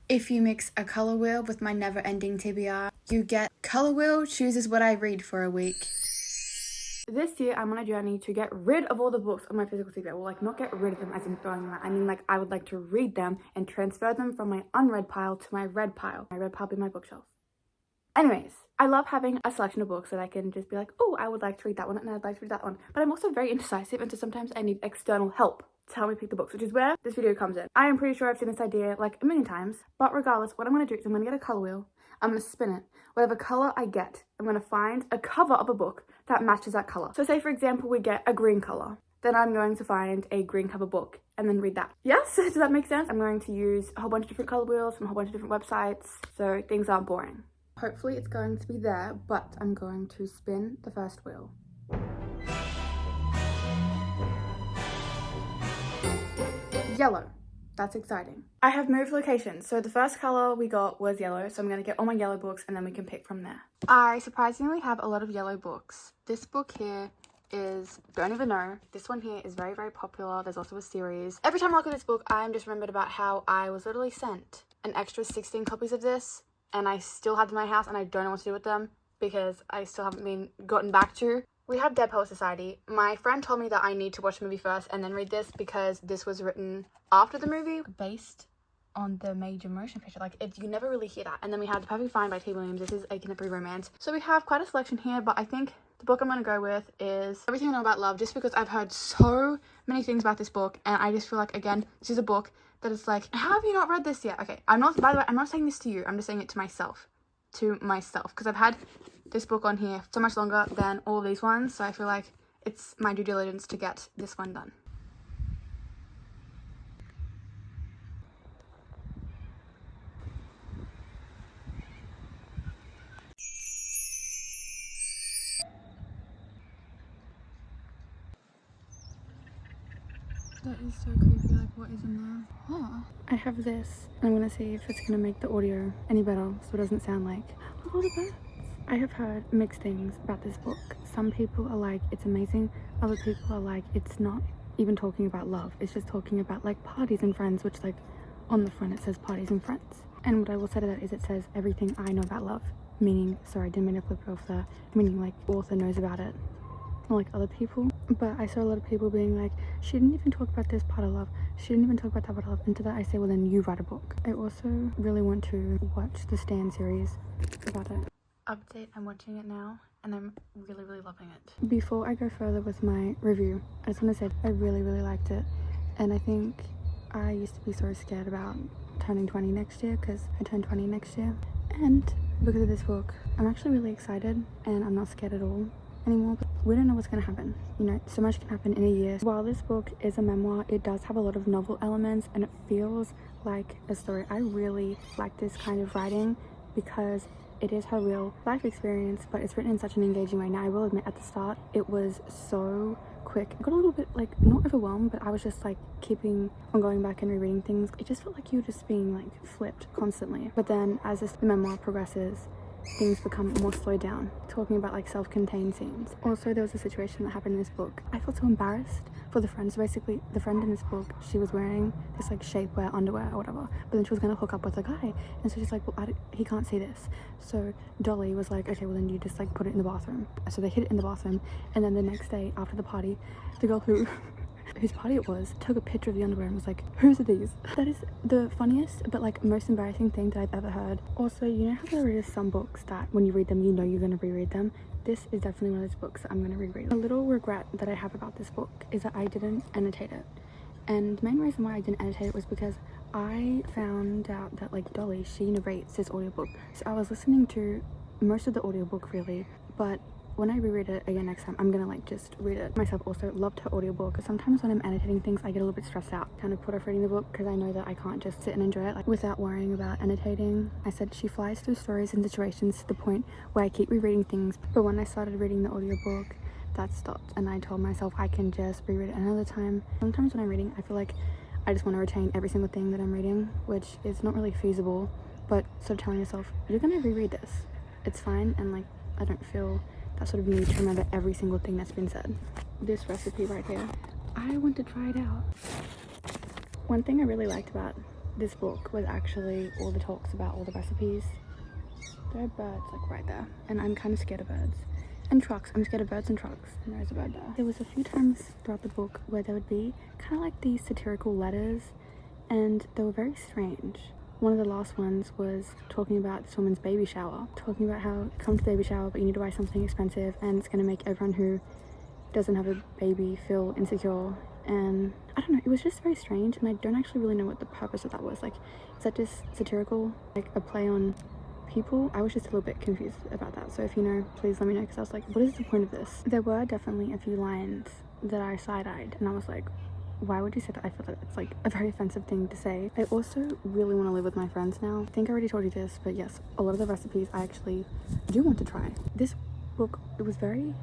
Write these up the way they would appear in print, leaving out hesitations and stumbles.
If you mix a colour wheel with my never-ending TBR, you get colour wheel chooses what I read for a week. This year, I'm on a journey to get rid of all the books on my physical TBR. Well, like, not get rid of them as in throwing them out. I mean, like, I would like to read them and transfer them from my unread pile to my read pile. My read pile being my bookshelf. Anyways, I love having a selection of books that I can just be like, oh, I would like to read that one and I'd like to read that one. But I'm also very indecisive, and so sometimes I need external help to help me pick the books, which is where this video comes in. I am pretty sure I've seen this idea like a million times, but regardless, what I'm going to do is I'm going to get a colour wheel, I'm going to spin it. Whatever colour I get, I'm going to find a cover of a book that matches that colour. So say, for example, we get a green colour. Then I'm going to find a green cover book and then read that. Yes? Does that make sense? I'm going to use a whole bunch of different colour wheels from a whole bunch of different websites, so things aren't boring. Hopefully it's going to be there, but I'm going to spin the first wheel. Yellow. That's exciting. I have moved locations, so the first colour we got was yellow, so I'm going to get all my yellow books and then we can pick from there. I surprisingly have a lot of yellow books. This book here is Don't Even Know. This one here is very, very popular. There's also a series. Every time I look at this book, I'm just remembered about how I was literally sent an extra 16 copies of this, and I still have them in my house and I don't know what to do with them because I still haven't been gotten back to. We have Dead Poet Society. My friend told me that I need to watch the movie first and then read this because this was written after the movie, based on the major motion picture. Like, you never really hear that. And then we have The Perfect Find by T. Williams. This is a contemporary romance. So we have quite a selection here, but I think the book I'm going to go with is Everything I Know About Love, just because I've heard so many things about this book, and I just feel like, again, this is a book that is like, how have you not read this yet? Okay, by the way, I'm not saying this to you. I'm just saying it to myself. Because I've had this book on here so much longer than all of these ones, so I feel like it's my due diligence to get this one done. That is so creepy. Like, what is in there? Huh. I have this. I'm gonna see if it's gonna make the audio any better so it doesn't sound like a lot of birds. I have heard mixed things about this book. Some people are like, it's amazing. Other people are like, it's not even talking about love. It's just talking about like parties and friends, which, like, on the front it says parties and friends. And what I will say to that is it says Everything I Know About Love. Meaning, sorry, I didn't mean to flip it off there. Meaning, like, author knows about it. Like other people. But I saw a lot of people being like, she didn't even talk about this part of love, she didn't even talk about that part of love. And to that I say, well, then you write a book. I also really want to watch the Stan series about it. Update, I'm watching it now and I'm really, really loving it. Before I go further with my review, I just want to say I really, really liked it. And I think I used to be so scared about turning 20 next year, because I turn 20 next year, and because of this book I'm actually really excited and I'm not scared at all anymore. We don't know what's going to happen, you know, so much can happen in a year. While this book is a memoir, it does have a lot of novel elements and it feels like a story. I really like this kind of writing because it is her real life experience, but it's written in such an engaging way. Now, I will admit, at the start it was so quick. I got a little bit, like, not overwhelmed, but I was just like keeping on going back and rereading things. It just felt like you were just being like flipped constantly. But then as the memoir progresses, things become more slowed down, talking about like self-contained scenes. Also, there was a situation that happened in this book. I felt so embarrassed for the friend. So basically, the friend in this book, she was wearing this like shapewear underwear or whatever, but then she was going to hook up with a guy, and so she's like, well, he can't see this. So Dolly was like, okay, well then you just like put it in the bathroom. So they hid it in the bathroom, and then the next day after the party, the girl whose party it was took a picture of the underwear and was like, whose are these? That is the funniest but like most embarrassing thing that I've ever heard. Also, you know how there is some books that when you read them you know you're going to reread them? This is definitely one of those books that I'm going to reread. A little regret that I have about this book is that I didn't annotate it, and the main reason why I didn't annotate it was because I found out that like Dolly, she narrates this audiobook, so I was listening to most of the audiobook really, but when I reread it again next time, I'm gonna like just read it myself. Also loved her audiobook. Sometimes when I'm annotating things, I get a little bit stressed out, kind of put off reading the book, because I know that I can't just sit and enjoy it like without worrying about annotating. I said she flies through stories and situations to the point where I keep rereading things, but when I started reading the audiobook, that stopped, and I told myself I can just reread it another time. Sometimes when I'm reading, I feel like I just want to retain every single thing that I'm reading, which is not really feasible, but sort of telling yourself, you're gonna reread this, it's fine, and like I don't feel that sort of need to remember every single thing that's been said. This recipe right here, I want to try it out. One thing I really liked about this book was actually all the talks about all the recipes. There are birds like right there, and I'm kind of scared of birds. And trucks. I'm scared of birds and trucks. And there's a bird there. There was a few times throughout the book where there would be kind of like these satirical letters, and they were very strange. One of the last ones was talking about this woman's baby shower, talking about how come to baby shower, but you need to buy something expensive, and it's going to make everyone who doesn't have a baby feel insecure. And I don't know, it was just very strange, and I don't actually really know what the purpose of that was. Like, is that just satirical, like a play on people? I was just a little bit confused about that, so if you know, please let me know, because I was like, what is the point of this? There were definitely a few lines that I side-eyed, and I was like, why would you say that? I feel like it's like a very offensive thing to say. I also really want to live with my friends now. I think I already told you this, but yes, a lot of the recipes I actually do want to try. This book, it was very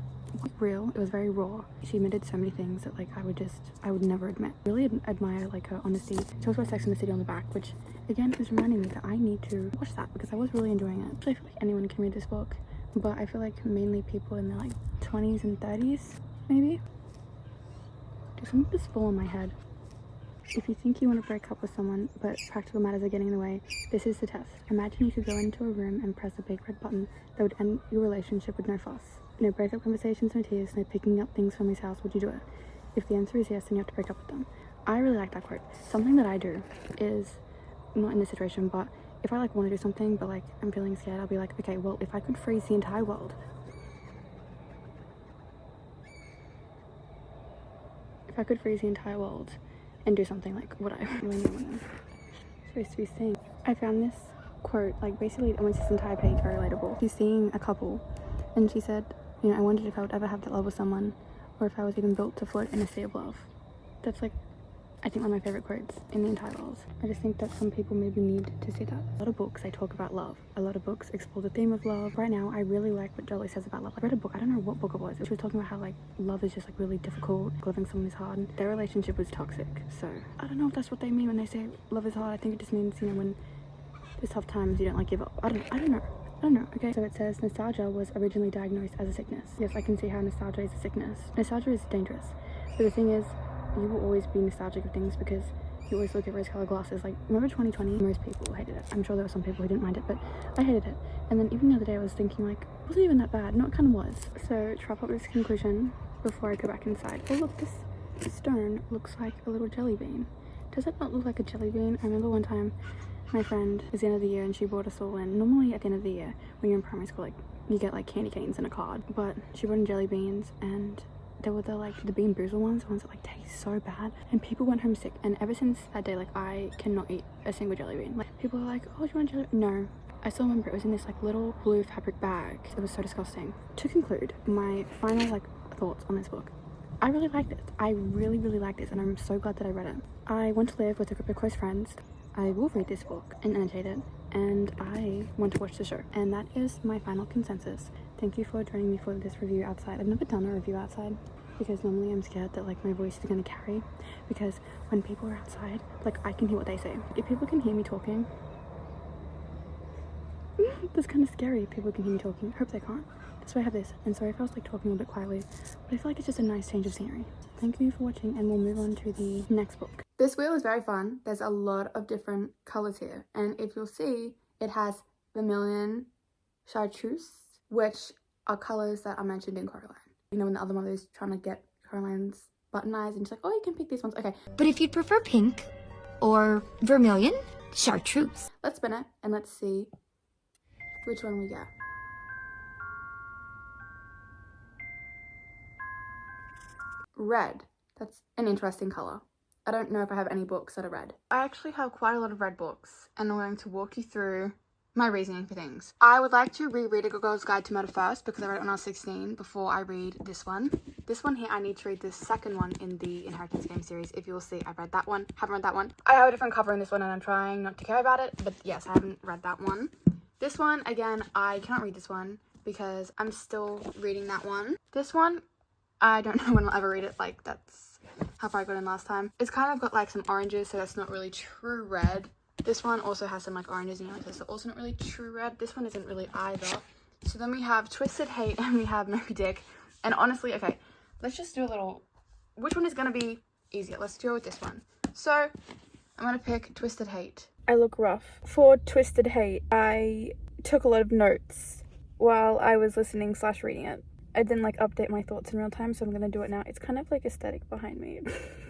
real, it was very raw. She admitted so many things that like I would never admit. Really admire like her honesty. She talks about Sex and the City on the back, which again is reminding me that I need to watch that, because I was really enjoying it. Actually, I feel like anyone can read this book, but I feel like mainly people in their like 20s and 30s maybe. Did something just fall on my head? If you think you want to break up with someone, but practical matters are getting in the way, this is the test. Imagine you could go into a room and press a big red button that would end your relationship with no fuss. No breakup conversations, no tears, no picking up things from his house. Would you do it? If the answer is yes, then you have to break up with them. I really like that quote. Something that I do is, not in this situation, but if I like want to do something, but like I'm feeling scared, I'll be like, okay, well, if I could freeze the entire world, and do something, like what I really want supposed to be saying. I found this quote, like basically almost this entire page very relatable. She's seeing a couple, and she said, you know, I wondered if I would ever have that love with someone, or if I was even built to float in a sea of love. That's like, I think one of my favorite quotes in the entire world. I just think that some people maybe need to see that. A lot of books, they talk about love. A lot of books explore the theme of love. Right now, I really like what Jolie says about love. I read a book, I don't know what book it was. She was talking about how like love is just like really difficult. Loving someone is hard. And their relationship was toxic. So I don't know if that's what they mean when they say love is hard. I think it just means, you know, when there's tough times, you don't like give up. I don't know. Okay, so it says nostalgia was originally diagnosed as a sickness. Yes, I can see how nostalgia is a sickness. Nostalgia is dangerous. But the thing is, you will always be nostalgic of things because you always look at rose-colored glasses. Like, remember 2020? Most people hated it. I'm sure there were some people who didn't mind it, but I hated it. And then even the other day I was thinking like, it wasn't even that bad. No, it kind of was. So to wrap up this conclusion before I go back inside. Oh look, this stone looks like a little jelly bean. Does it not look like a jelly bean? I remember one time my friend, it was the end of the year, and she brought us all in. Normally at the end of the year, when you're in primary school, like you get like candy canes and a card, but she brought in jelly beans, and they were the Bean Boozled ones, the ones that like taste so bad, and people went home sick. And ever since that day, like I cannot eat a single jelly bean. Like people are like, oh, do you want jelly? No. I still remember it was in this like little blue fabric bag. It was so disgusting. To conclude, my final like thoughts on this book. I really liked it. I really liked this, and I'm so glad that I read it. I want to live with a group of close friends. I will read this book and annotate it, and I want to watch the show. And that is my final consensus. Thank you for joining me for this review outside. I've never done a review outside because normally I'm scared that like my voice is going to carry, because when people are outside, like I can hear what they say. If people can hear me talking, that's kind of scary. If people can hear me talking, hope they can't. That's why I have this. And sorry if I was like talking a little bit quietly, but I feel like it's just a nice change of scenery. Thank you for watching, and we'll move on to the next book. This wheel is very fun. There's a lot of different colors here, and if you'll see, it has vermilion, chartreuse, which are colors that are mentioned in Coraline. You know, when the other mother is trying to get Coraline's button eyes, and she's like, oh, you can pick these ones. Okay. But if you'd prefer pink or vermilion, chartreuse. Let's spin it, and let's see which one we get. Red. That's an interesting color. I don't know if I have any books that are red. I actually have quite a lot of red books, and I'm going to walk you through my reasoning for things. I would like to reread A Good Girl's Guide to Murder first, because I read it when I was 16 before I read this one. This one here, I need to read the second one in the Inheritance Game series. If you will see, I've read that one. Haven't read that one. I have a different cover in this one, and I'm trying not to care about it, but yes, I haven't read that one. This one, again, I cannot read this one because I'm still reading that one. This one, I don't know when I'll ever read it. Like, that's how far I got in last time. It's kind of got like some oranges, so that's not really true red. This one also has some like oranges and yellows, so also not really true red. This one isn't really either. So then we have Twisted Hate, and we have Moby Dick. And honestly, okay, let's just do a little, which one is going to be easier? Let's go with this one. So I'm gonna pick Twisted Hate. I look rough. For Twisted Hate, I took a lot of notes while I was listening / reading it. I didn't like update my thoughts in real time, so I'm gonna do it now. It's kind of like aesthetic behind me.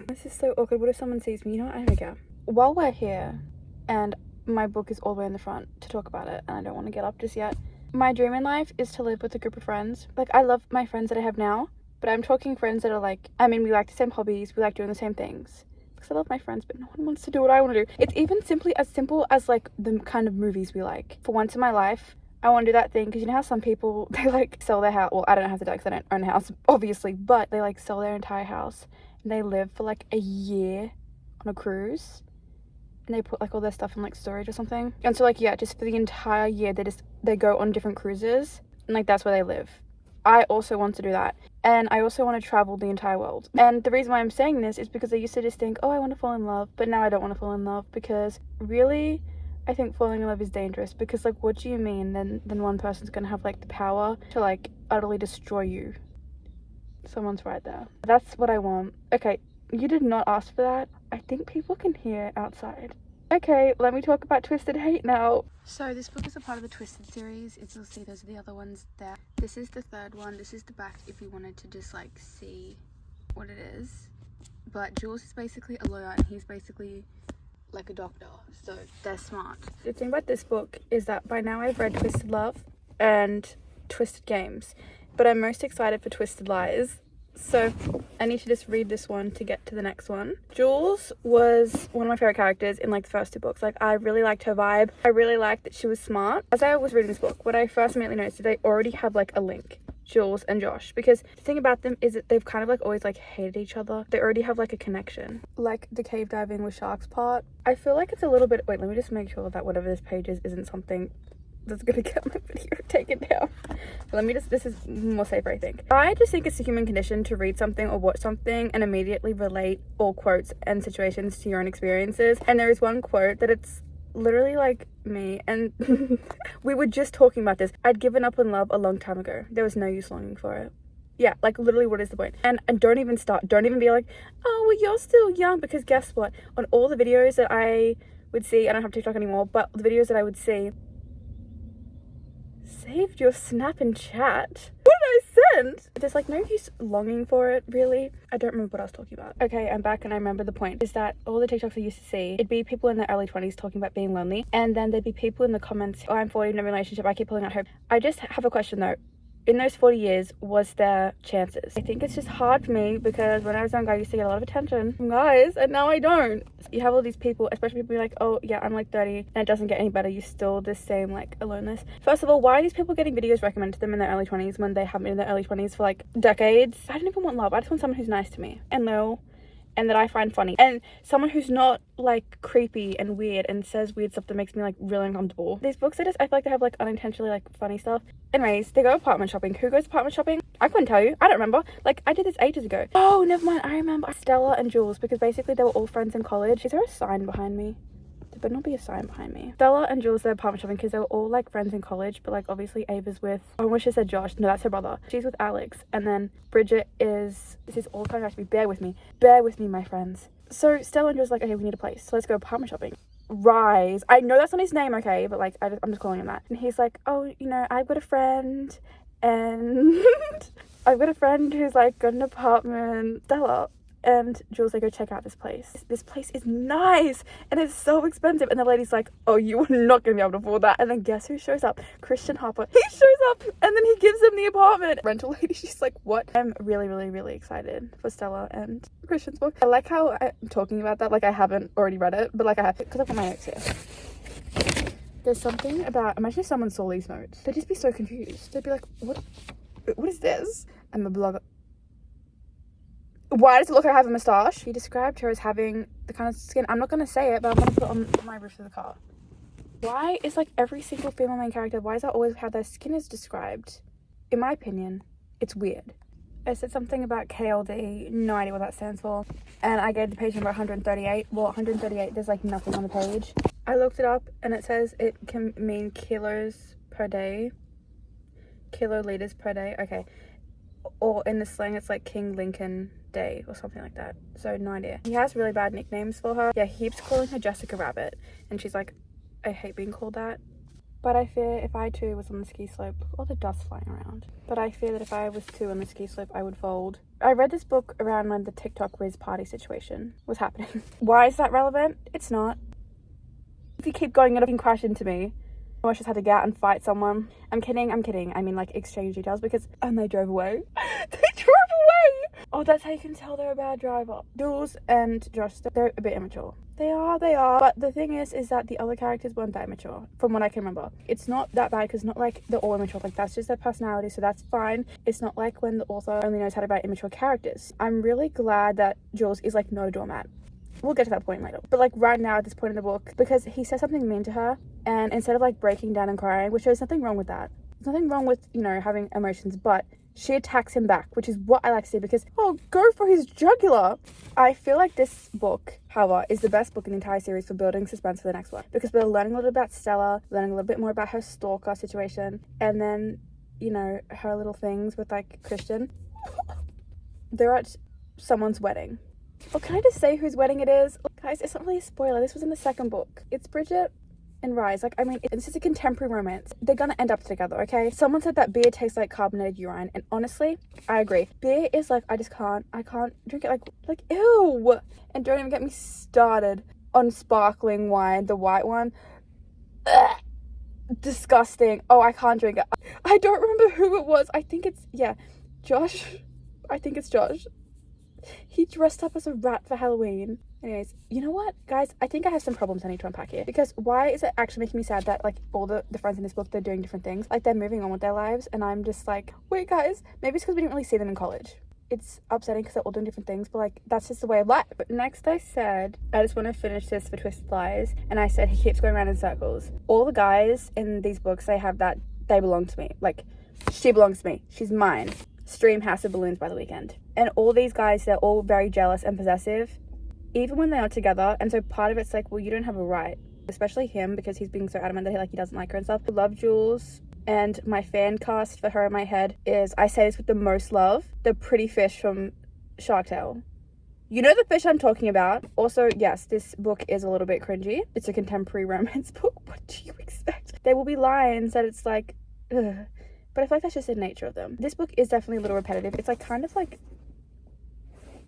This is so awkward. What if someone sees me? You know what? I don't care. While we're here, and my book is all the way in the front to talk about it, and I don't want to get up just yet. My dream in life is to live with a group of friends. Like, I love my friends that I have now, but I'm talking friends that are like, I mean, we like the same hobbies, we like doing the same things. Because I love my friends, but no one wants to do what I want to do. It's even simply as simple as like the kind of movies we like. For once in my life, I want to do that thing, because you know how some people, they like sell their house. Well, I don't know how to do that because I don't own a house, obviously, but they like sell their entire house and they live for like a year on a cruise. And they put like all their stuff in like storage or something. And so like, yeah, just for the entire year, they go on different cruises and like that's where they live. I also want to do that. And I also want to travel the entire world. And the reason why I'm saying this is because I used to just think, oh, I want to fall in love. But now I don't want to fall in love, because really, I think falling in love is dangerous. Because like, what do you mean? Then one person's going to have like the power to like utterly destroy you. Someone's right there. That's what I want. Okay, you did not ask for that. I think people can hear outside. Okay, let me talk about Twisted Hate now. So this book is a part of the Twisted series. You'll see those are the other ones there. This is the third one. This is the back if you wanted to just like see what it is. But Jules is basically a lawyer and he's basically like a doctor. So they're smart. The thing about this book is that by now I've read Twisted Love and Twisted Games. But I'm most excited for Twisted Lies. So I need to just read this one to get to the next one. Jules was one of my favorite characters in like the first two books. Like, I really liked her vibe. I really liked that she was smart. As I was reading this book, what I first immediately noticed is they already have like a link, Jules and Josh, because the thing about them is that they've kind of like always like hated each other. They already have like a connection, like the cave diving with sharks part. I feel like it's a little bit, wait, let me just make sure that whatever this page is isn't something that's gonna get my video taken down. Let me just, this is more safer, I think. I just think it's a human condition to read something or watch something and immediately relate all quotes and situations to your own experiences. And there is one quote that it's literally like me, and we were just talking about this. I'd given up on love a long time ago. There was no use longing for it. Yeah, like literally, what is the point? And don't even be like, oh, well, you're still young, because guess what? On all the videos that I would see, I don't have TikTok anymore, but the videos that I would see, saved your snap and chat. What did I send? There's like no use longing for it, really. I don't remember what I was talking about. Okay, I'm back and I remember the point. Is that all the TikToks I used to see, it'd be people in their early 20s talking about being lonely, and then there'd be people in the comments, oh, I'm 40, no relationship, I keep pulling out hope. I just have a question though. In those 40 years, was there chances? I think it's just hard for me, because when I was younger, I used to get a lot of attention from guys, and now I don't. You have all these people, especially people like, oh yeah, I'm like 30 and it doesn't get any better. You still the same like aloneness. First of all, why are these people getting videos recommended to them in their early 20s when they haven't been in their early 20s for like decades? I don't even want love. I just want someone who's nice to me and loyal, and that I find funny, and someone who's not like creepy and weird and says weird stuff that makes me like really uncomfortable. These books, I feel like they have like unintentionally like funny stuff. Anyways, they go apartment shopping. Who goes apartment shopping? I couldn't tell you. I don't remember. Like, I did this ages ago. Oh, never mind. I remember Stella and Jules, because basically they were all friends in college. Is there a sign behind me? There better not be a sign behind me. Stella and Jules, they're apartment shopping because they were all like friends in college, but like obviously Ava's with, I wish I said Josh. No, that's her brother. She's with Alex, and then Bridget is, this is all coming back to me. Bear with me, my friends. So Stella and Jules like, okay, we need a place, so let's go apartment shopping. Rise, I know that's not his name, okay, but like I'm just calling him that. And he's like, oh, you know, I've got a friend, and I've got a friend who's like got an apartment. Stella and Jules, they go check out this place. This place is nice and it's so expensive, and the lady's like, oh, you are not gonna be able to afford that. And then guess who shows up? Christian Harper. He shows up and then he gives him the apartment. Rental lady, she's like, what? I'm really excited for Stella and Christian's book. I like how I'm talking about that like I haven't already read it, but like I have, because I've got my notes here. There's something about, imagine if someone saw these notes, they'd just be so confused. They'd be like, what is this? I'm a blogger. Why does it look like I have a moustache? He described her as having the kind of skin, I'm not going to say it, but I'm going to put it on my roof of the car. Why is like every single female main character, why is that always how their skin is described? In my opinion, it's weird. I said something about KLD, no idea what that stands for. And I gave the page number 138. Well, 138, there's like nothing on the page. I looked it up and it says it can mean kilos per day. Kiloliters per day. Okay. or in the slang it's like King Lincoln Day or something like that, so no idea. He has really bad nicknames for her. Yeah, he keeps calling her Jessica Rabbit, and she's like, I hate being called that. But I fear if I too was on the ski slope, all the dust flying around, but I fear that if I was too on the ski slope, I would fold. I read this book around when the TikTok Riz party situation was happening. Why is that relevant? It's not. If you keep going, it'll crash into me. I just had to get out and fight someone. I'm kidding. I mean, like, exchange details, because... And they drove away. They drove away! Oh, that's how you can tell they're a bad driver. Jules and Josh, they're a bit immature. They are. But the thing is that the other characters weren't that immature, from what I can remember. It's not that bad, because not like they're all immature. Like, that's just their personality, so that's fine. It's not like when the author only knows how to write immature characters. I'm really glad that Jules is, like, not a doormat. We'll get to that point later. But, like, right now at this point in the book, because he says something mean to her, and instead of, like, breaking down and crying, which there's nothing wrong with that. There's nothing wrong with, you know, having emotions, but she attacks him back, which is what I like to see, because, oh, go for his jugular. I feel like this book, however, is the best book in the entire series for building suspense for the next one, because we're learning a little about Stella, learning a little bit more about her stalker situation, and then, you know, her little things with, like, Christian. They're at someone's wedding. Or can I just say whose wedding it is? Guys, it's not really a spoiler. This was in the second book. It's Bridget and Rise. Like, I mean, this is a contemporary romance. They're gonna end up together, okay? Someone said that beer tastes like carbonated urine, and honestly, I agree. Beer is like, I can't drink it, like, ew! And don't even get me started on sparkling wine, the white one. Ugh. Disgusting. Oh, I can't drink it. I don't remember who it was. I think it's, yeah, Josh. I think it's Josh. He dressed up as a rat for Halloween. Anyways, you know what, guys? I think I have some problems I need to unpack here. Because why is it actually making me sad that, like, all the friends in this book, they're doing different things? Like, they're moving on with their lives. And I'm just like, wait, guys. Maybe it's because we didn't really see them in college. It's upsetting because they're all doing different things. But, like, that's just the way of life. But next I said, I just want to finish this for Twisted Lies. And I said, he keeps going around in circles. All the guys in these books, they have that, they belong to me. Like, she belongs to me. She's mine. Stream House of Balloons by the Weekend. And all these guys, they're all very jealous and possessive, even when they're not together. And so part of it's like, well, you don't have a right, especially him, because he's being so adamant that he doesn't like her and stuff. I love Jules, and my fan cast for her in my head is, I say this with the most love, the pretty fish from Shark Tale. You know the fish I'm talking about. Also, yes, this book is a little bit cringy. It's a contemporary romance book. What do you expect? There will be lines that it's like, ugh. But I feel like that's just the nature of them. This book is definitely a little repetitive. It's like kind of like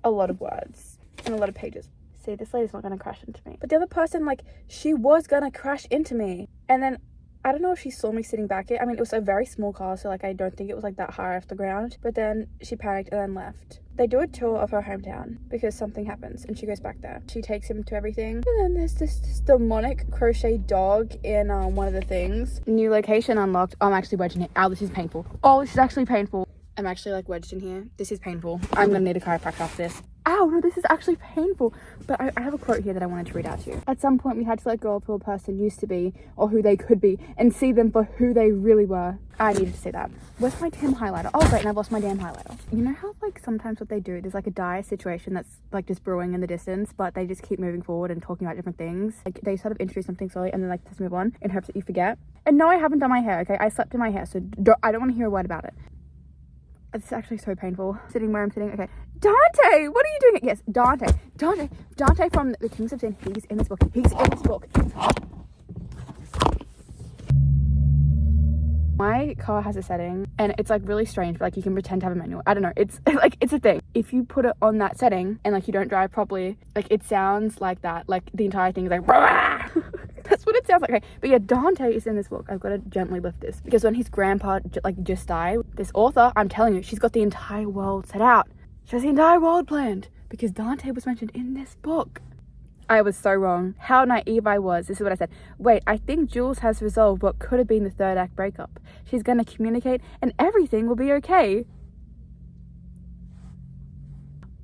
a lot of words and a lot of pages. See, this lady's not gonna crash into me. But the other person, like, she was gonna crash into me. And then, I don't know if she saw me sitting back here. I mean, it was a very small car, so, like, I don't think it was, like, that high off the ground. But then she panicked and then left. They do a tour of her hometown because something happens and she goes back there. She takes him to everything. And then there's this demonic crochet dog in one of the things. New location unlocked. Oh, I'm actually wedged in here. Ow, this is painful. Oh, this is actually painful. I'm actually, like, wedged in here. This is painful. I'm gonna need a chiropractor after this. Ow, no, this is actually painful. But I have a quote here that I wanted to read out to you. At some point, we had to let go of who a person used to be or who they could be and see them for who they really were. I needed to say that. Where's my damn highlighter? Oh, great, and I've lost my damn highlighter. You know how, like, sometimes what they do, there's, like, a dire situation that's, like, just brewing in the distance, but they just keep moving forward and talking about different things. Like, they sort of introduce something slowly and then, like, just move on in hopes that you forget. And no, I haven't done my hair, okay? I slept in my hair, so I don't want to hear a word about it. It's actually so painful. Sitting where I'm sitting. Okay. Dante! What are you doing? Yes, Dante from the Kings of Sin. He's in this book. My car has a setting and it's like really strange, but like you can pretend to have a manual. I don't know. It's like, it's a thing. If you put it on that setting and like you don't drive properly, like it sounds like that. Like the entire thing is like, that's what it sounds like. Okay, but yeah, Dante is in this book. I've got to gently lift this because when his grandpa just died, this author, I'm telling you, she's got the entire world set out. She has the entire world planned because Dante was mentioned in this book. I was so wrong. How naive I was. This is what I said. Wait, I think Jules has resolved what could have been the third act breakup. She's gonna communicate and everything will be okay.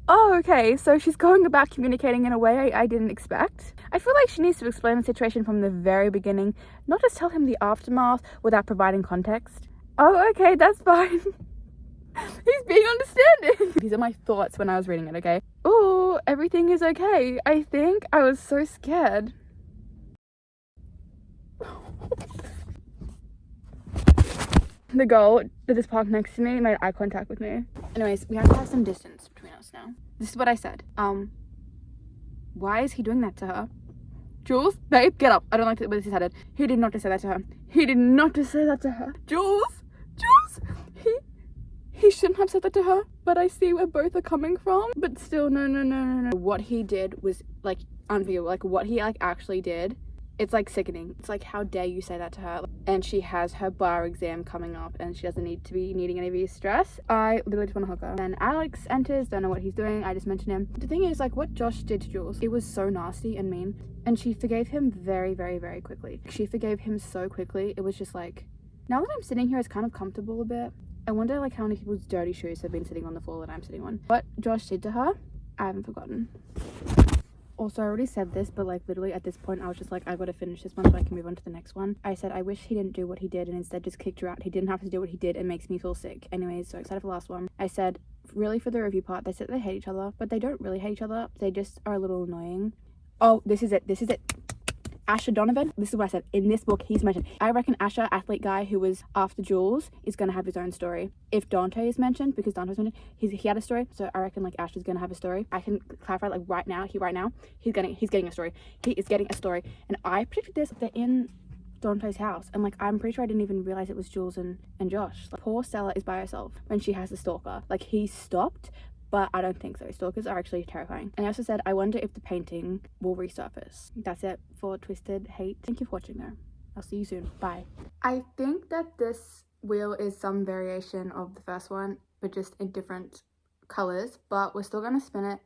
Oh, okay, so she's going about communicating in a way I didn't expect. I feel like she needs to explain the situation from the very beginning, not just tell him the aftermath without providing context. Oh, okay, that's fine. He's being understanding. These are my thoughts when I was reading it, okay? Oh, everything is okay. I think I was so scared. The girl that just parked next to me made eye contact with me. Anyways, we have to have some distance between us now. This is what I said. Why is he doing that to her? Jules, babe, get up. I don't like where this is headed. He did not just say that to her. He did not just say that to her. Jules, he shouldn't have said that to her. But I see where both are coming from. But still, no. What he did was like unbelievable. Like what he like actually did. It's like sickening. It's like, how dare you say that to her? And she has her bar exam coming up and she doesn't need to be needing any of your stress. I literally just want to hook her. And Alex enters, don't know what he's doing. I just mentioned him. The thing is, like, what Josh did to Jules, it was so nasty and mean. And she forgave him very, very, very quickly. She forgave him so quickly. It was just like, now that I'm sitting here, it's kind of comfortable a bit. I wonder like how many people's dirty shoes have been sitting on the floor that I'm sitting on. What Josh did to her, I haven't forgotten. Also, I already said this, but like literally at this point I was just like, I gotta finish this one so I can move on to the next one. I said I wish he didn't do what he did and instead just kicked her out. He didn't have to do what he did. It makes me feel sick. Anyways, so excited for the last one. I said, really, for the review part, they said they hate each other, but they don't really hate each other. They just are a little annoying. Oh, this is it. Asher Donovan, this is what I said. In this book, he's mentioned. I reckon Asher, athlete guy who was after Jules, is going to have his own story. If Dante is mentioned, because Dante's mentioned, he had a story. So I reckon like Asher's going to have a story. I can clarify like right now, he's getting a story. He is getting a story. And I predicted this. They're in Dante's house. And like, I'm pretty sure I didn't even realize it was Jules and Josh. Like, poor Stella is by herself when she has a stalker. Like, he stopped. But I don't think so. Stalkers are actually terrifying. And I also said, I wonder if the painting will resurface. That's it for Twisted Hate. Thank you for watching though. I'll see you soon. Bye. I think that this wheel is some variation of the first one, but just in different colors. But we're still gonna spin it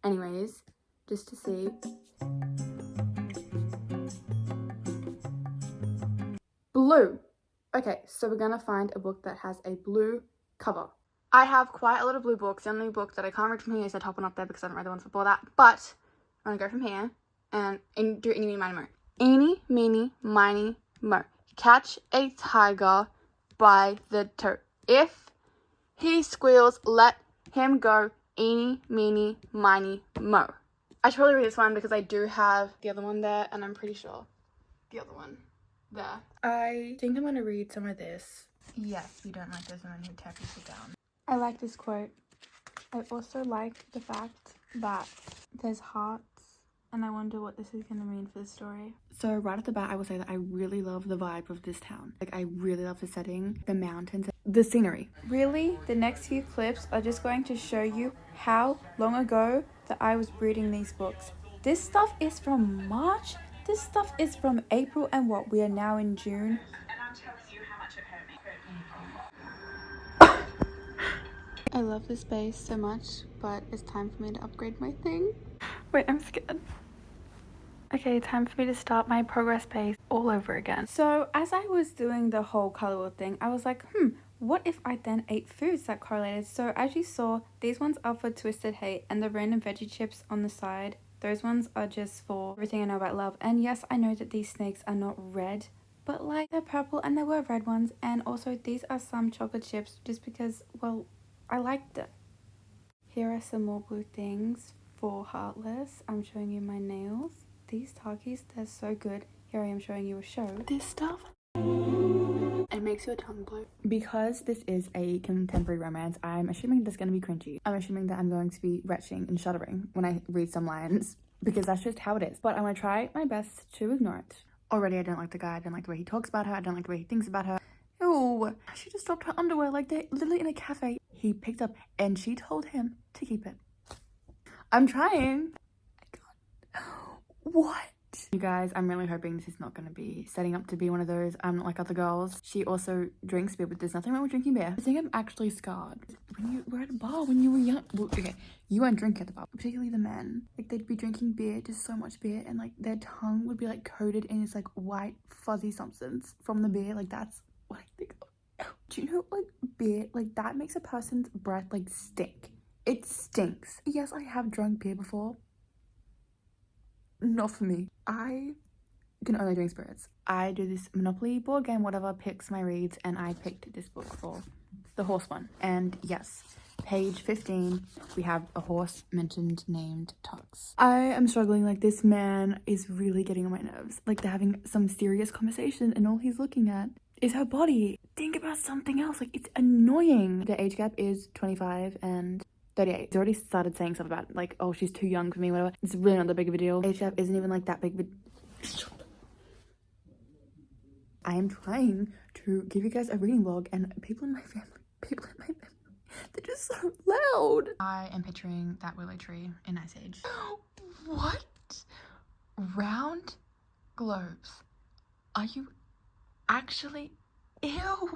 anyways, just to see. Blue. Okay, so we're gonna find a book that has a blue cover. I have quite a lot of blue books. The only book that I can't read from here is the top one up there because I haven't read the ones before that. But I'm going to go from here and do eeny, meeny, miny, mo. Eeny, meeny, miny, mo. Catch a tiger by the toe. If he squeals, let him go. Eeny, meeny, miny, mo. I should probably read this one because I do have the other one there and I'm pretty sure the other one there. I think I'm going to read some of this. Yes, you don't like those women who tear people down. I like this quote. I also like the fact that there's hearts and I wonder what this is going to mean for the story. So right off the bat, I will say that I really love the vibe of this town. Like, I really love the setting, the mountains, the scenery. Really, the next few clips are just going to show you how long ago that I was reading these books. This stuff is from March. This stuff is from April, and what, we are now in June. I love this space so much, but it's time for me to upgrade my thing. Wait, I'm scared. Okay, time for me to start my progress page all over again. So as I was doing the whole color wheel thing, I was like, what if I then ate foods that correlated? So as you saw, these ones are for Twisted Hate, and the random veggie chips on the side, those ones are just for everything I know about love. And yes, I know that these snakes are not red, but like, they're purple and there were red ones. And also these are some chocolate chips just because, well, I liked it. Here are some more blue things for Heartless. I'm showing you my nails. These Takis, they're so good. Here I am showing you a show. This stuff, it makes your tongue blow. Because this is a contemporary romance, I'm assuming this is going to be cringy. I'm assuming that I'm going to be retching and shuddering when I read some lines, because that's just how it is. But I'm going to try my best to ignore it. Already I don't like the guy. I don't like the way he talks about her. I don't like the way he thinks about her. Ew, she just dropped her underwear like they're literally in a cafe. He picked up and she told him to keep it. I'm trying. God. What? You guys, I'm really hoping this is not going to be setting up to be one of those I'm not like other girls. She also drinks beer, but there's nothing wrong with drinking beer. I think I'm actually scarred. When you were at a bar when you were young, well, okay, you weren't drinking at the bar, particularly the men. Like, they'd be drinking beer, just so much beer, and like their tongue would be like coated in this like white fuzzy substance from the beer. Like, that's what I think of. Do you know, like, beer, like, that makes a person's breath like stink. It stinks. Yes, I have drunk beer before. Not for me. I can only drink spirits. I do this Monopoly board game, whatever, picks my reads, and I picked this book for the horse one. And yes, page 15, we have a horse mentioned named Tux. I am struggling. Like, this man is really getting on my nerves. Like, they're having some serious conversation and all he's looking at is her body. Think about something else. Like, it's annoying. The age gap is 25 and 38. He's already started saying stuff about, like, oh, she's too young for me, whatever. It's really not that big of a deal. Age gap isn't even, like, that big of a... I am trying to give you guys a reading vlog, and people in my family, they're just so loud. I am picturing that willow tree in Ice Age. What? Round globes. Are you actually? Ew.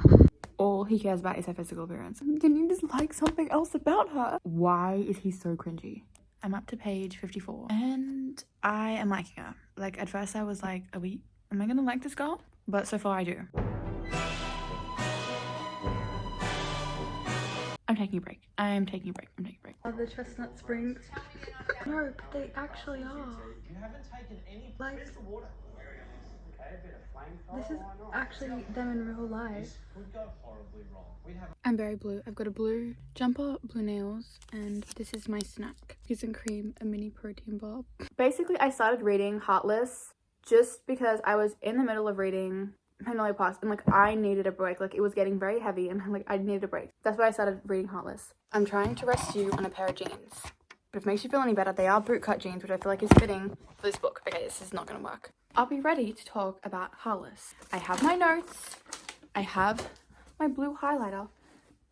All he cares about is her physical appearance. Can you just like something else about her? Why is he so cringy? I'm up to page 54 and I am liking her. Like, at first I was like, am I gonna like this girl? But so far I do. I'm taking a break. I'm taking a break. Are the chestnut springs? No, but they actually are. You haven't taken any water. This is actually them in real life. This could go horribly wrong. I'm very blue. I've got a blue jumper, blue nails, and this is my snack. Cookies and cream, a mini protein bar. Basically, I started reading Heartless just because I was in the middle of reading Magnolia Parks and like I needed a break. Like, it was getting very heavy and like I needed a break. That's why I started reading Heartless. I'm trying to rest you on a pair of jeans. But if it makes you feel any better, they are bootcut jeans, which I feel like is fitting for this book. Okay, this is not gonna work. I'll be ready to talk about Heartless. I have my notes. I have my blue highlighter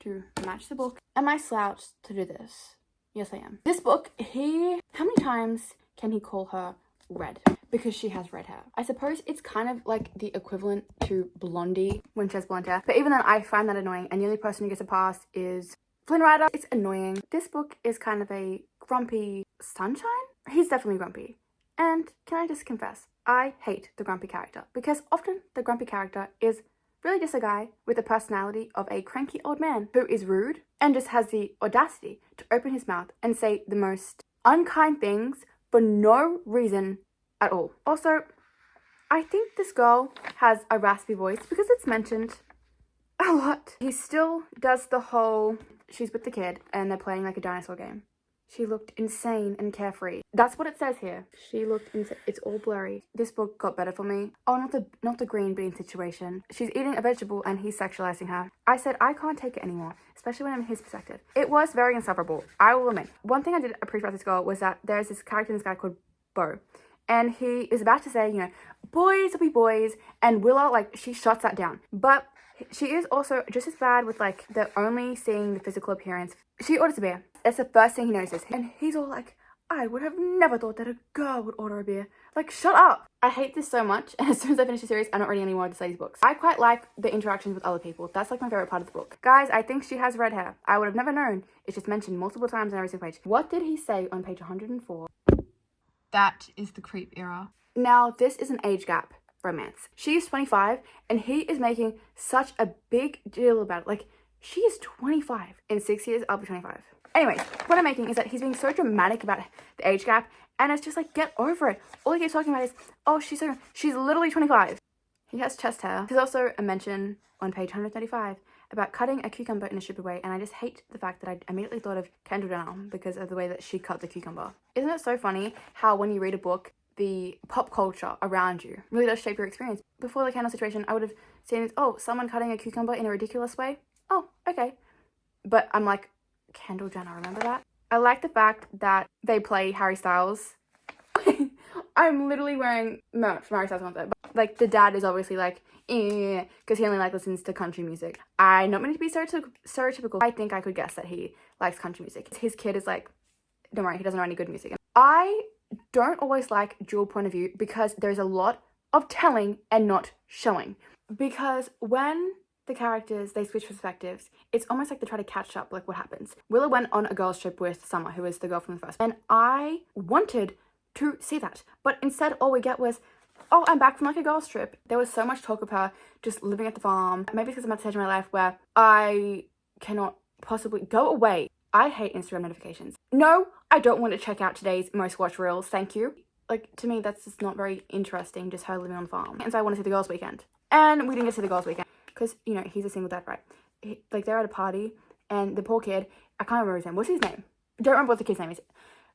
to match the book. Am I slouched to do this? Yes, I am. This book, how many times can he call her red? Because she has red hair. I suppose it's kind of like the equivalent to Blondie when she has blonde hair. But even then, I find that annoying. And the only person who gets a pass is Flynn Rider. It's annoying. This book is kind of a grumpy sunshine. He's definitely grumpy. And can I just confess, I hate the grumpy character because often the grumpy character is really just a guy with the personality of a cranky old man who is rude and just has the audacity to open his mouth and say the most unkind things for no reason at all. Also, I think this girl has a raspy voice because it's mentioned a lot. He still does the whole, she's with the kid and they're playing like a dinosaur game. She looked insane and carefree. That's what it says here. She looked insane. It's all blurry. This book got better for me. Oh, not the green bean situation. She's eating a vegetable and he's sexualizing her. I said, I can't take it anymore, especially when I'm in his perspective. It was very insufferable, I will admit. One thing I did appreciate about this girl was that there's this character in this guy called Bo. And he is about to say, you know, boys will be boys. And Willow, like, she shuts that down. But she is also just as bad with, like, the only seeing the physical appearance. She orders a beer. That's the first thing he notices. And he's all like, I would have never thought that a girl would order a beer. Like, shut up. I hate this so much. And as soon as I finish the series, I'm not reading any more of the Sadie's books. I quite like the interactions with other people. That's, like, my favorite part of the book. Guys, I think she has red hair. I would have never known. It's just mentioned multiple times on every single page. What did he say on page 104? That is the creep era. Now, this is an age gap romance. She is 25 and he is making such a big deal about it. Like, she is 25. In 6 years, I'll be 25. Anyways, what I'm making is that he's being so dramatic about the age gap and it's just like, get over it. All he keeps talking about is, oh, she's literally 25. He has chest hair. There's also a mention on page 135 about cutting a cucumber in a stupid way, and I just hate the fact that I immediately thought of Kendall Jenner because of the way that she cut the cucumber. Isn't it so funny how when you read a book, the pop culture around you really does shape your experience? Before the Kendall situation, I would have seen it, oh, someone cutting a cucumber in a ridiculous way. Oh, okay. But I'm like, Kendall Jenner, remember that? I like the fact that they play Harry Styles. I'm literally wearing merch from Harry Styles concert. But, like, the dad is obviously like, because he only like listens to country music. I'm not meant to be stereotypical. I think I could guess that he likes country music. His kid is like, don't worry, he doesn't know any good music. I don't always like dual point of view because there's a lot of telling and not showing. Because when the characters, they switch perspectives, it's almost like they try to catch up, like what happens. Willow went on a girls trip with Summer, who is the girl from the first, and I wanted to see that. But instead, all we get was, oh, I'm back from like a girls trip. There was so much talk of her just living at the farm. Maybe because I'm at the stage in my life where I cannot possibly go away. I hate Instagram notifications. No, I don't want to check out today's most watched reels. Thank you. Like, to me, that's just not very interesting, just her living on the farm. And so I want to see the girls' weekend. And we didn't get to see the girls' weekend because, you know, he's a single dad, right? Like, they're at a party and the poor kid, I can't remember his name. What's his name? Don't remember what the kid's name is.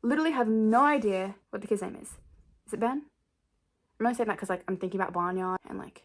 Literally have no idea what the kid's name is. Is it Ben? I'm only saying that because, like, I'm thinking about barnyard and, like,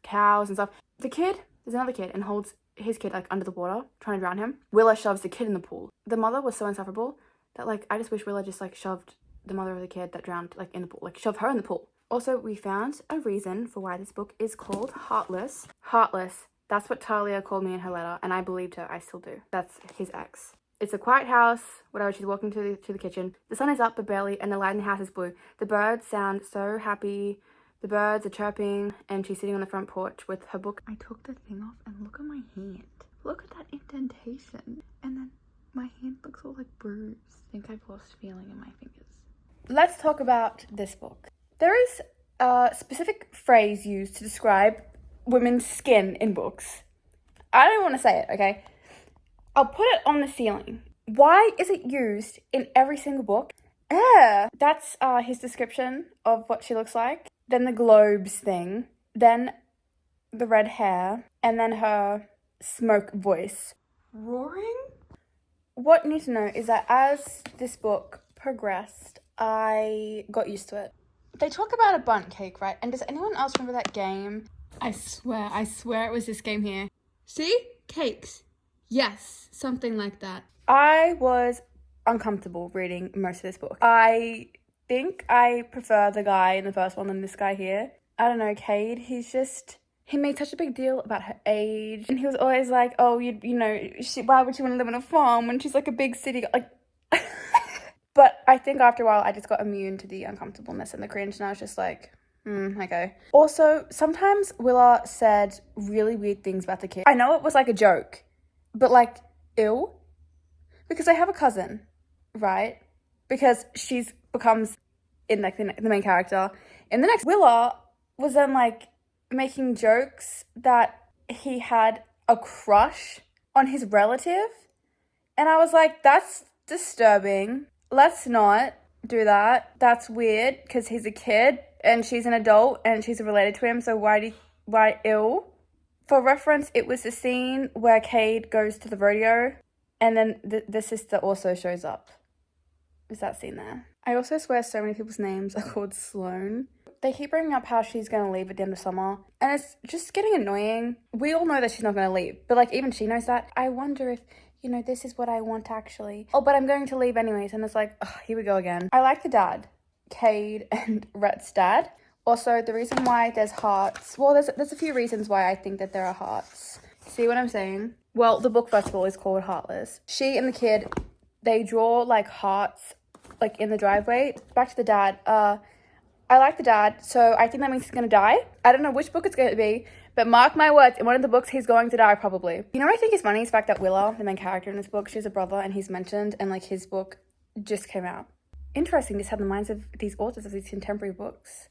cows and stuff. there's another kid and holds his kid like under the water, trying to drown him. Willa shoves the kid in the pool. The mother was so insufferable that like I just wish Willa just like shoved the mother of the kid that drowned like in the pool, like shove her in the pool. Also, we found a reason for why this book is called Heartless. Heartless. That's what Talia called me in her letter, and I believed her. I still do. That's his ex. It's a quiet house, whatever. She's walking to the kitchen. The sun is up, but barely, and the light in the house is blue. The birds sound so happy. The birds are chirping, and she's sitting on the front porch with her book. I took the thing off, and look at my hand. Look at that indentation. And then my hand looks all like bruised. I think I've lost feeling in my fingers. Let's talk about this book. There is a specific phrase used to describe women's skin in books. I don't want to say it, okay? I'll put it on the ceiling. Why is it used in every single book? That's his description of what she looks like. Then the globes thing. Then the red hair. And then her smoke voice. Roaring? What you need to know is that as this book progressed, I got used to it. They talk about a bundt cake, right? And does anyone else remember that game? I swear it was this game here. See? Cakes. Yes, something like that. I was uncomfortable reading most of this book. I think I prefer the guy in the first one than this guy here. I don't know, Cade, he made such a big deal about her age. And he was always like, oh, you know, why would she want to live on a farm when she's like a big city? Like, but I think after a while, I just got immune to the uncomfortableness and the cringe. And I was just like, okay. Also, sometimes Willa said really weird things about the kid. I know it was like a joke, but like, ew. Because I have a cousin, right? Because she's becomes in like the main character. In the next, Willa was then like making jokes that he had a crush on his relative. And I was like, that's disturbing. Let's not do that. That's weird because he's a kid and she's an adult and she's related to him. So why ew? For reference, it was the scene where Cade goes to the rodeo and then the sister also shows up. Is that scene there? I also swear so many people's names are called Sloane. They keep bringing up how she's going to leave at the end of summer. And it's just getting annoying. We all know that she's not going to leave. But like even she knows that. I wonder if, you know, this is what I want actually. Oh, but I'm going to leave anyways. And it's like, oh, here we go again. I like the dad. Cade and Rhett's dad. Also, the reason why there's hearts. Well, there's a few reasons why I think that there are hearts. See what I'm saying? Well, the book first of all is called Heartless. She and the kid, they draw like hearts like in the driveway. Back to the dad. I like the dad, so I think that means he's gonna die. I don't know which book it's gonna be, but mark my words, in one of the books, he's going to die probably. You know what I think is funny is the fact that Willa, the main character in this book, she's a brother and he's mentioned, and like his book just came out. Interesting just how the minds of these authors of these contemporary books.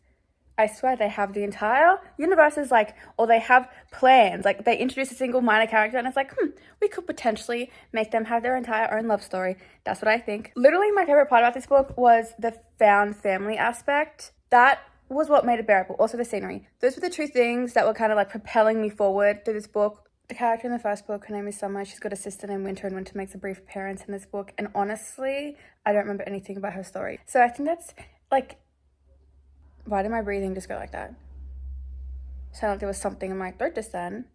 I swear they have the entire universes like, or they have plans. Like they introduce a single minor character and it's like, we could potentially make them have their entire own love story. That's what I think. Literally my favorite part about this book was the found family aspect. That was what made it bearable. Also the scenery. Those were the two things that were kind of like propelling me forward through this book. The character in the first book, her name is Summer. She's got a sister named Winter, and Winter makes a brief appearance in this book. And honestly, I don't remember anything about her story. So I think that's like, why did my breathing just go like that? Sounded like there was something in my throat just then.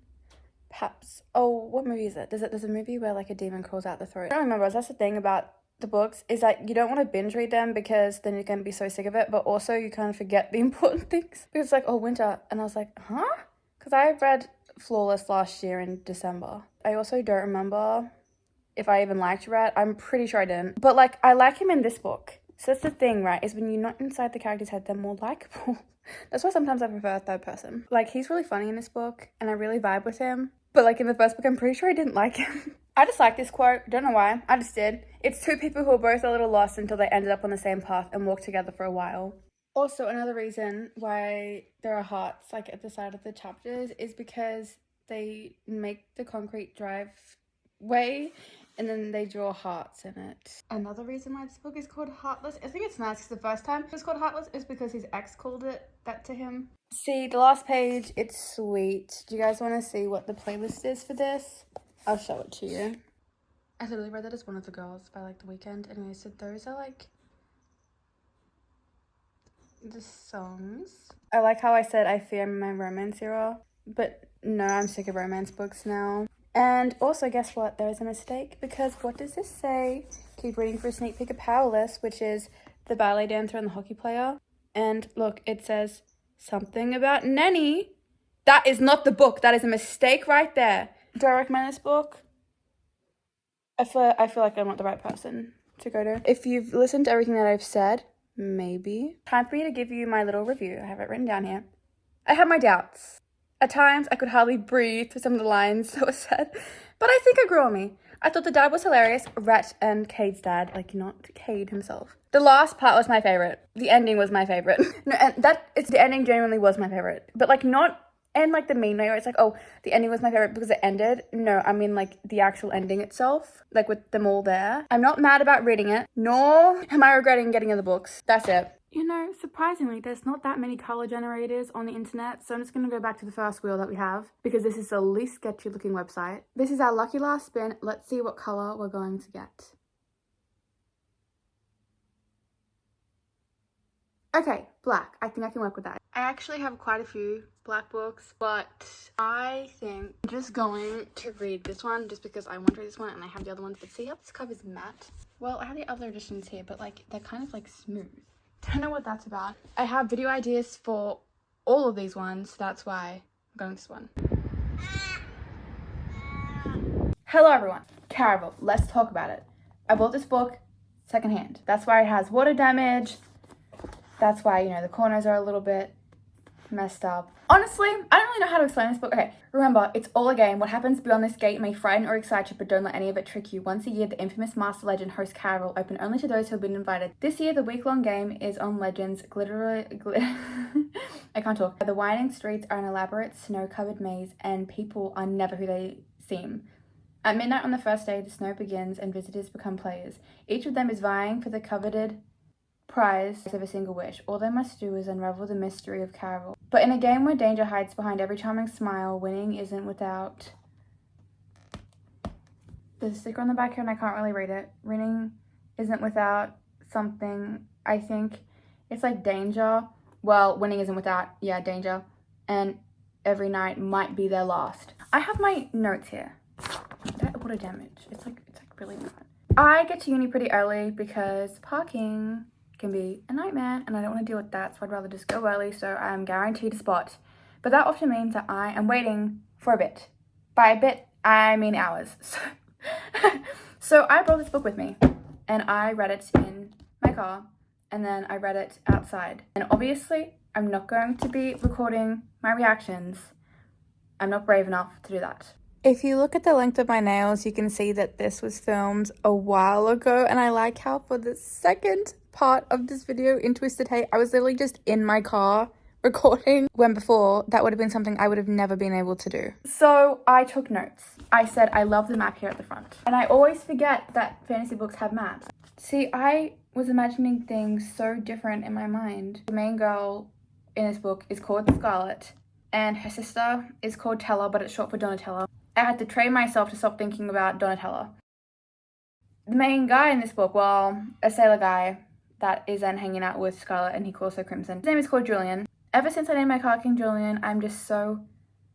Perhaps. Oh, what movie is it? There's a movie where like a demon crawls out the throat. I don't remember. That's the thing about the books is that you don't want to binge read them because then you're going to be so sick of it. But also you kind of forget the important things. Because it's like, oh, winter. And I was like, huh? Because I read Flawless last year in December. I also don't remember if I even liked Rhett. I'm pretty sure I didn't. But like, I like him in this book. So that's the thing, right, is when you're not inside the character's head, they're more likable. That's why sometimes I prefer a third person. Like, he's really funny in this book, and I really vibe with him. But, like, in the first book, I'm pretty sure I didn't like him. I just like this quote. Don't know why. I just did. It's two people who are both a little lost until they ended up on the same path and walked together for a while. Also, another reason why there are hearts, like, at the side of the chapters is because they make the concrete driveway and then they draw hearts in it. Another reason why this book is called Heartless, I think it's nice because the first time it was called Heartless is because his ex called it that to him. See, the last page, it's sweet. Do you guys want to see what the playlist is for this? I'll show it to you. I literally read that as One of the Girls by like The Weeknd. Anyway, so those are like the songs. I like how I said I fear my romance era But no, I'm sick of romance books now. And also, guess what? There is a mistake, because what does this say? Keep reading for a sneak peek of Powerless, which is the ballet dancer and the hockey player. And look, it says something about Nenny. That is not the book. That is a mistake right there. Do I recommend this book? I feel like I'm not the right person to go to. If you've listened to everything that I've said, maybe. Time for me to give you my little review. I have it written down here. I had my doubts. At times, I could hardly breathe for some of the lines that were said, but I think it grew on me. I thought the dad was hilarious. Rhett and Cade's dad, like not Cade himself. The last part was my favorite. The ending was my favorite. No, and the ending genuinely was my favorite. But like not in like the mean way where it's like, oh, the ending was my favorite because it ended. No, I mean like the actual ending itself, like with them all there. I'm not mad about reading it, nor am I regretting getting in the books. That's it. You know, surprisingly, there's not that many color generators on the internet, so I'm just going to go back to the first wheel that we have, because this is the least sketchy looking website. This is our lucky last spin. Let's see what color we're going to get. Okay, black. I think I can work with that. I actually have quite a few black books, but I think I'm just going to read this one just because I want to read this one and I have the other ones. But see how this cover's matte? Well, I have the other editions here, but like they're kind of like smooth. Don't know what that's about. I have video ideas for all of these ones, so that's why I'm going with this one. Hello everyone, Caraval. Let's talk about it. I bought this book secondhand. That's why it has water damage. That's why, you know, the corners are a little bit messed up. Honestly, I don't really know how to explain this book. Okay, remember, it's all a game. What happens beyond this gate may frighten or excite you, but don't let any of it trick you. Once a year, the infamous Master Legend hosts Caraval, open only to those who have been invited. This year, the week-long game is on Legends. I can't talk. The winding streets are an elaborate, snow-covered maze, and people are never who they seem. At midnight on the first day, the snow begins and visitors become players. Each of them is vying for the coveted prize of a single wish. All they must do is unravel the mystery of Caraval. But in a game where danger hides behind every charming smile, winning isn't without... There's a sticker on the back here and I can't really read it. Winning isn't without something, I think. It's like danger. Well, winning isn't without, yeah, danger. And every night might be their last. I have my notes here. That water damage. It's like really bad. I get to uni pretty early because parking can be a nightmare and I don't want to deal with that, so I'd rather just go early so I'm guaranteed a spot. But that often means that I am waiting for a bit. By a bit, I mean hours. So I brought this book with me and I read it in my car and then I read it outside. And obviously, I'm not going to be recording my reactions. I'm not brave enough to do that. If you look at the length of my nails, you can see that this was filmed a while ago, and I like how for the second part of this video in Twisted Hate, I was literally just in my car recording, when before that would have been something I would have never been able to do. So I took notes. I said I love the map here at the front, and I always forget that fantasy books have maps. See, I was imagining things so different in my mind. The main girl in this book is called Scarlet, and her sister is called Tella, but it's short for Donatella. I had to train myself to stop thinking about Donatella. The main guy in this book, well, a sailor guy that is then hanging out with Scarlet and he calls her Crimson. His name is called Julian. Ever since I named my car King Julian, I'm just so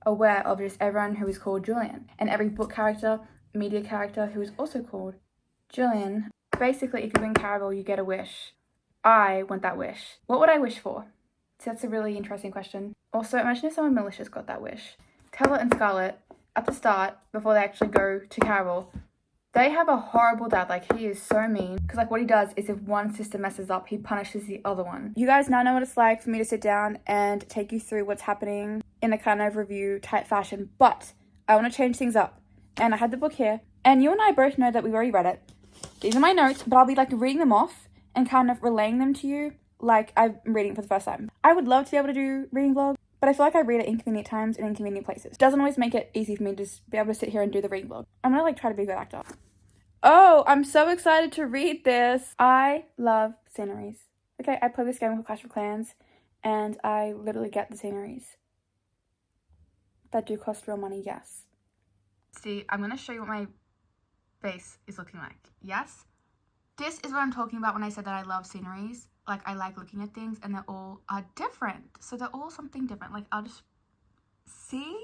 aware of just everyone who is called Julian. And every book character, media character who is also called Julian. Basically, if you win Caraval, you get a wish. I want that wish. What would I wish for? So that's a really interesting question. Also, imagine if someone malicious got that wish. Tella and Scarlet, at the start, before they actually go to Caraval, they have a horrible dad. Like, he is so mean. Because, like, what he does is if one sister messes up, he punishes the other one. You guys now know what it's like for me to sit down and take you through what's happening in a kind of review type fashion. But I want to change things up. And I had the book here. And you and I both know that we've already read it. These are my notes, but I'll be, like, reading them off and kind of relaying them to you like I'm reading it for the first time. I would love to be able to do reading vlogs, but I feel like I read at inconvenient times in inconvenient places. Doesn't always make it easy for me to just be able to sit here and do the reading vlog. I'm gonna like try to be a good actor. Oh, I'm so excited to read this. I love sceneries. Okay, I play this game called Clash of Clans and I literally get the sceneries. That do cost real money, yes. See, I'm gonna show you what my face is looking like. Yes? This is what I'm talking about when I said that I love sceneries. Like, I like looking at things and they all are different. So they're all something different. Like, I'll just See?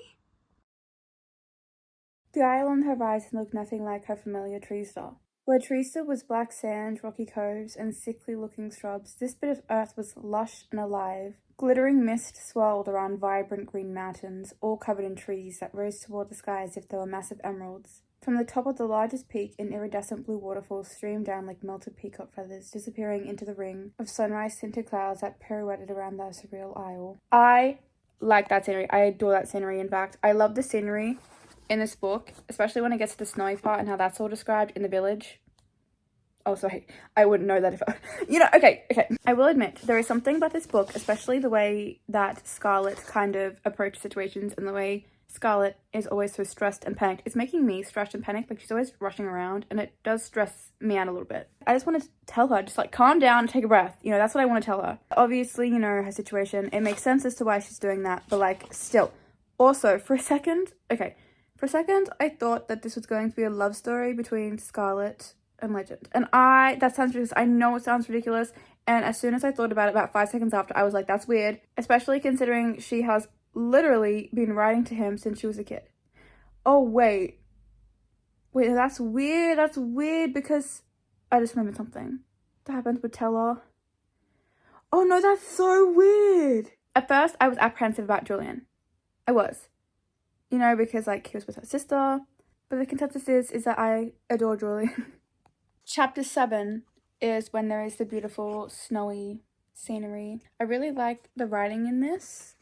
The isle on the horizon looked nothing like her familiar Treestar. Where Treestar was black sand, rocky coves, and sickly-looking shrubs, this bit of earth was lush and alive. Glittering mist swirled around vibrant green mountains, all covered in trees that rose toward the sky as if they were massive emeralds. From the top of the largest peak, an iridescent blue waterfall streamed down like melted peacock feathers, disappearing into the ring of sunrise-tinted clouds that pirouetted around the surreal isle. I like that scenery. I adore that scenery, in fact. I love the scenery in this book, especially when it gets to the snowy part and how that's all described in the village. Oh, sorry, I wouldn't know that if I, okay. I will admit, there is something about this book, especially the way that Scarlett kind of approaches situations and the way Scarlett is always so stressed and panicked. It's making me stressed and panicked, like she's always rushing around, and it does stress me out a little bit. I just want to tell her, just like, calm down and take a breath. That's what I want to tell her. Obviously, her situation, it makes sense as to why she's doing that, but like, still. Also, for a second, I thought that this was going to be a love story between Scarlett and Legend. And that sounds ridiculous. I know it sounds ridiculous. And as soon as I thought about it, about 5 seconds after, I was like, that's weird. Especially considering she has literally been writing to him since she was a kid. Oh, wait, that's weird. That's weird because I just remembered something that happened with Teller. Oh no, that's so weird. At first, I was apprehensive about Julian. I was. Because like he was with her sister. But the consensus is that I adore Julian. Chapter 7 is when there is the beautiful snowy scenery. I really like the writing in this.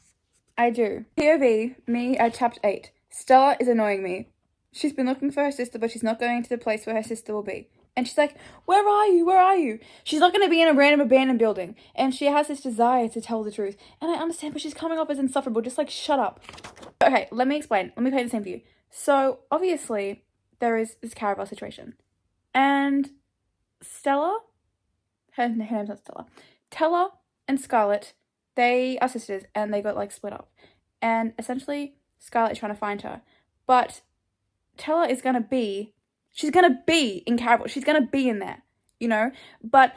I do. POV, me at chapter 8. Stella is annoying me. She's been looking for her sister, but she's not going to the place where her sister will be. And she's like, where are you? Where are you? She's not going to be in a random abandoned building. And she has this desire to tell the truth. And I understand, but she's coming off as insufferable. Just like, shut up. Okay, let me explain. Let me paint the same for you. So, obviously, there is this caraval situation. And Stella, her name's not Stella, Tella and Scarlett, they are sisters and they got like split up. And essentially, Scarlett is trying to find her. But Tella is she's gonna be in Caraval. She's gonna be in there, But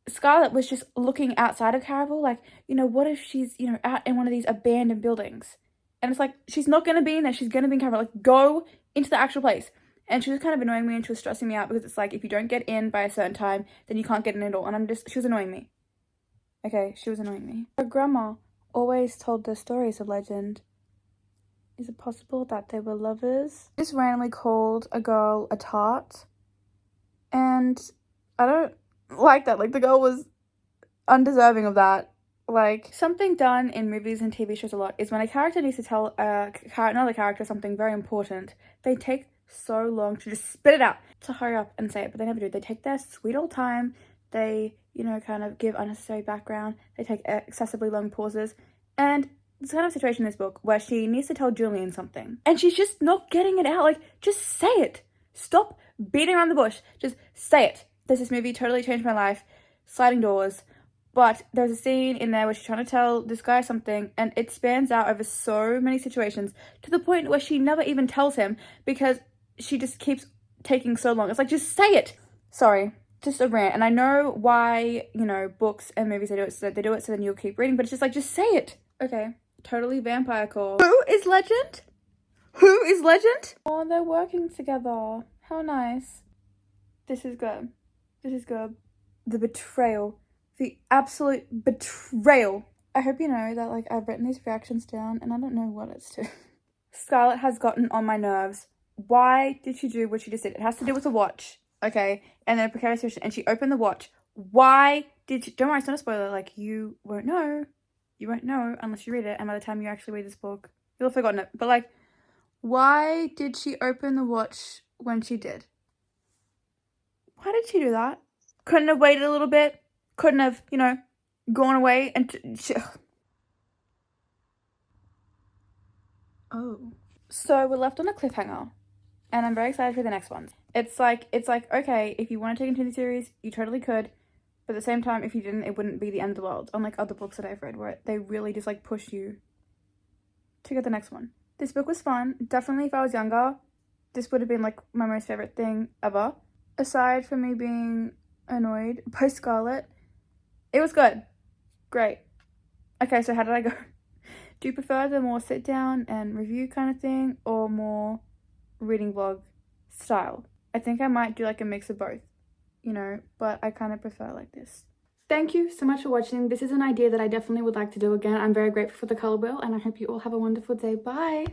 Scarlett was just looking outside of Caraval, like, what if she's, out in one of these abandoned buildings? And it's like, she's not gonna be in there. She's gonna be in Caraval. Like, go into the actual place. And she was kind of annoying me and she was stressing me out because it's like, if you don't get in by a certain time, then you can't get in at all. And she was annoying me. Okay, she was annoying me. Her grandma always told the stories of Legend. Is it possible that they were lovers? Just randomly called a girl a tart. And I don't like that. Like, the girl was undeserving of that. Like, something done in movies and TV shows a lot is when a character needs to tell another character something very important, they take so long to just spit it out, to hurry up and say it, but they never do. They take their sweet old time. They, kind of give unnecessary background. They take excessively long pauses. And there's kind of a situation in this book where she needs to tell Julian something. And she's just not getting it out. Like, just say it. Stop beating around the bush. Just say it. This movie totally changed my life. Sliding Doors. But there's a scene in there where she's trying to tell this guy something, and it spans out over so many situations to the point where she never even tells him because she just keeps taking so long. It's like, just say it. Sorry, just a rant. And I know why, books and movies, they do it so then you'll keep reading, but it's just like, just say it. Okay, totally vampire call. Who is Legend? Who is Legend? Oh, they're working together. How nice. This is good. This is good. The betrayal. The absolute betrayal. I hope you know that, like, I've written these reactions down and I don't know what it's to. Scarlett has gotten on my nerves. Why did she do what she just did? It has to do with the watch, okay? And then a precarious situation, and she opened the watch. Why did she... Don't worry, it's not a spoiler. Like, you won't know. You won't know unless you read it. And by the time you actually read this book, you'll have forgotten it. But, like, why did she open the watch when she did? Why did she do that? Couldn't have waited a little bit? Couldn't have, gone away and... Oh. So we're left on a cliffhanger. And I'm very excited for the next ones. It's like, okay, if you want to continue the series, you totally could. But at the same time, if you didn't, it wouldn't be the end of the world. Unlike other books that I've read where they really just, like, push you to get the next one. This book was fun. Definitely if I was younger, this would have been, like, my most favorite thing ever. Aside from me being annoyed by Scarlett, it was good. Great. Okay, so how did I go? Do you prefer the more sit down and review kind of thing or more reading vlog style? I think I might do like a mix of both, you know, but I kind of prefer like this. Thank you so much for watching. This is an idea that I definitely would like to do again. I'm very grateful for the color wheel and I hope you all have a wonderful day. Bye!